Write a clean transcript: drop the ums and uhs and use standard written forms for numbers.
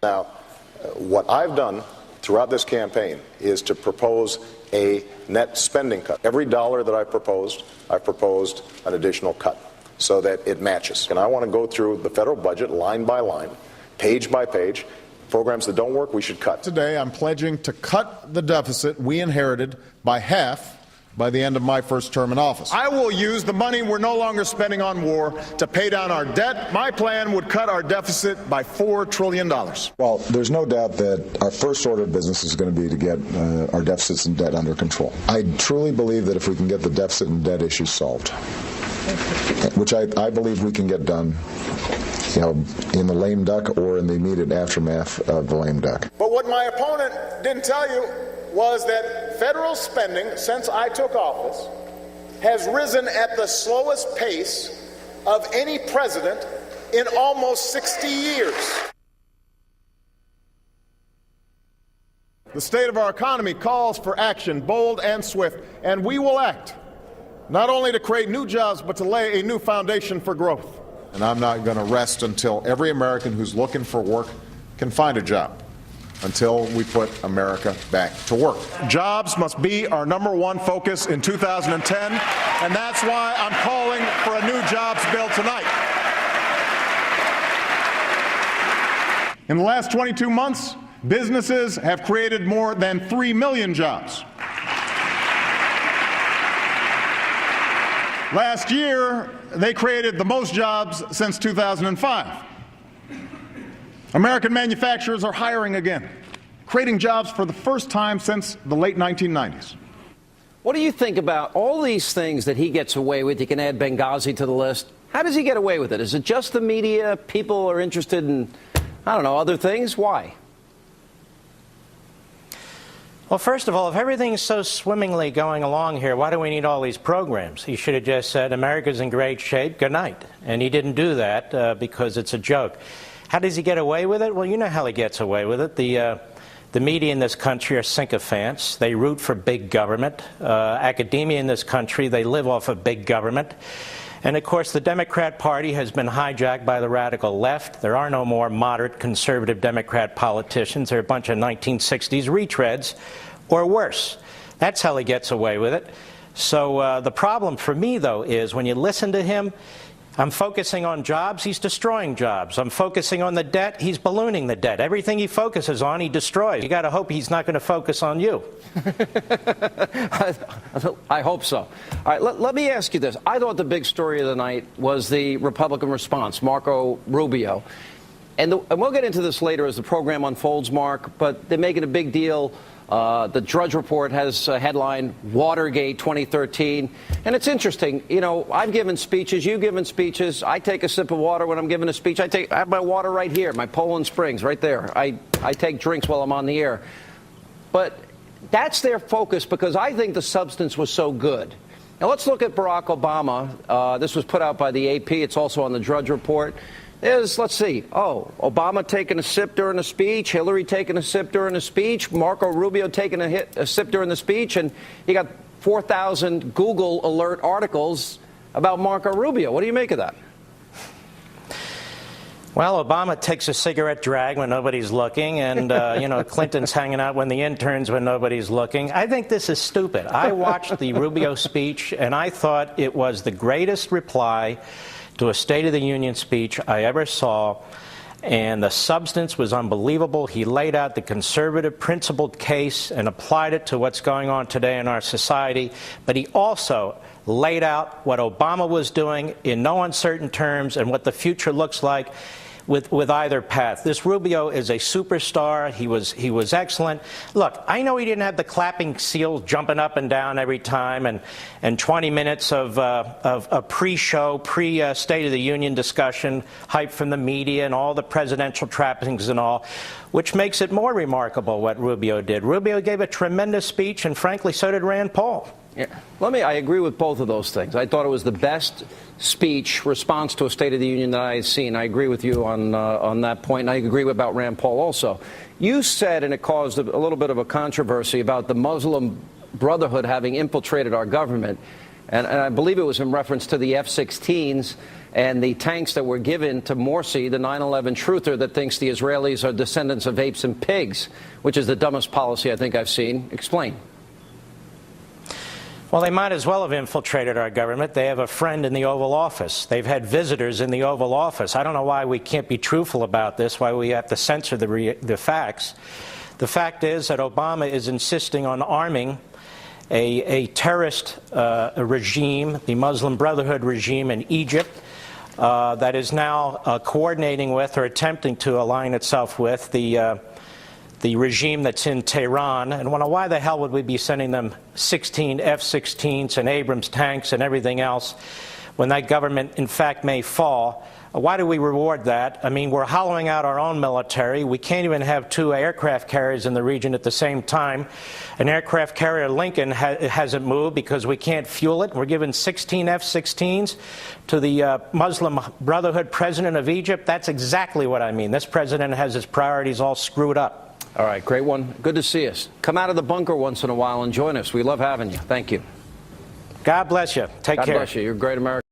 Now, what I've done throughout this campaign is to propose a net spending cut. Every dollar that I've proposed an additional cut so that it matches. And I want to go through the federal budget line by line, page by page. Programs that don't work, we should cut. Today, I'm pledging to cut the deficit we inherited by half by the end of my first term in office. I will use the money we're no longer spending on war to pay down our debt. My plan would cut our deficit by $4 trillion. Well, there's no doubt that our first order of business is going to be to get our deficits and debt under control. I truly believe that if we can get the deficit and debt issues solved, which I believe we can get done, in the lame duck or in the immediate aftermath of the lame duck. But what my opponent didn't tell you was that federal spending, since I took office, has risen at the slowest pace of any president in almost 60 years. The state of our economy calls for action, bold and swift, and we will act, not only to create new jobs, but to lay a new foundation for growth. And I'm not going to rest until every American who's looking for work can find a job, until we put America back to work. Jobs must be our #1 focus in 2010, and that's why I'm calling for a new jobs bill tonight. In the last 22 months, businesses have created more than 3 million jobs. Last year, they created the most jobs since 2005. American manufacturers are hiring again, creating jobs for the first time since the late 1990s. What do you think about all these things that he gets away with? You can add Benghazi to the list. How does he get away with it? Is it just the media? People are interested in, I don't know, other things? Why? Well, first of all, if everything's so swimmingly going along here, why do we need all these programs? He should have just said, America's in great shape, good night. And he didn't do that because it's a joke. How does he get away with it? Well, you know how he gets away with it. The media in this country are sycophants. They root for big government. Academia in this country, they live off of big government. And, of course, the Democrat Party has been hijacked by the radical left. There are no more moderate conservative Democrat politicians. They're a bunch of 1960s retreads, or worse. That's how he gets away with it. So the problem for me, though, is when you listen to him, I'm focusing on jobs, he's destroying jobs. I'm focusing on the debt, he's ballooning the debt. Everything he focuses on, he destroys. You got to hope he's not going to focus on you. I hope so. All right, let me ask you this. I thought the big story of the night was the Republican response, Marco Rubio. And we'll get into this later as the program unfolds, Mark, but they're making a big deal. The Drudge Report has a headline, Watergate 2013. And it's interesting. You know, I've given speeches. You've given speeches. I take a sip of water when I'm giving a speech. I have my water right here, my Poland Springs right there. I take drinks while I'm on the air. But that's their focus because I think the substance was so good. Now, let's look at Barack Obama. This was put out by the AP. It's also on the Drudge Report. Let's see, Obama taking a sip during a speech, Hillary taking a sip during a speech, Marco Rubio taking a sip during the speech, and you got 4,000 Google alert articles about Marco Rubio. What do you make of that? Well, Obama takes a cigarette drag when nobody's looking, and, Clinton's hanging out when the interns when nobody's looking. I think this is stupid. I watched the Rubio speech, and I thought it was the greatest reply to a State of the Union speech I ever saw, and the substance was unbelievable. He laid out the conservative principled case and applied it to what's going on today in our society, but he also laid out what Obama was doing in no uncertain terms and what the future looks like with either path. This Rubio is a superstar. He was excellent. Look, I know he didn't have the clapping seals jumping up and down every time and 20 minutes of a pre-show, pre-State of the Union discussion, hype from the media and all the presidential trappings and all, which makes it more remarkable what Rubio did. Rubio gave a tremendous speech, and frankly, so did Rand Paul. Yeah. I agree with both of those things. I thought it was the best speech response to a State of the Union that I had seen. I agree with you on that point, and I agree about Rand Paul also. You said, and it caused a little bit of a controversy, about the Muslim Brotherhood having infiltrated our government. and I believe it was in reference to the F-16s and the tanks that were given to Morsi, the 9/11 truther that thinks the Israelis are descendants of apes and pigs, which is the dumbest policy I think I've seen. Explain. Well, they might as well have infiltrated our government. They have a friend in the Oval Office. They've had visitors in the Oval Office. I don't know why we can't be truthful about this, why we have to censor the facts. The fact is that Obama is insisting on arming a terrorist regime, the Muslim Brotherhood regime in Egypt, that is now coordinating with or attempting to align itself with the regime that's in Tehran. And why the hell would we be sending them 16 F-16s and Abrams tanks and everything else when that government, in fact, may fall? Why do we reward that? I mean, we're hollowing out our own military. We can't even have 2 aircraft carriers in the region at the same time. An aircraft carrier, Lincoln, hasn't moved because we can't fuel it. We're giving 16 F-16s to the Muslim Brotherhood president of Egypt. That's exactly what I mean. This president has his priorities all screwed up. All right, great one. Good to see us. Come out of the bunker once in a while and join us. We love having you. Thank you. God bless you. Take care. God bless you. You're a great American.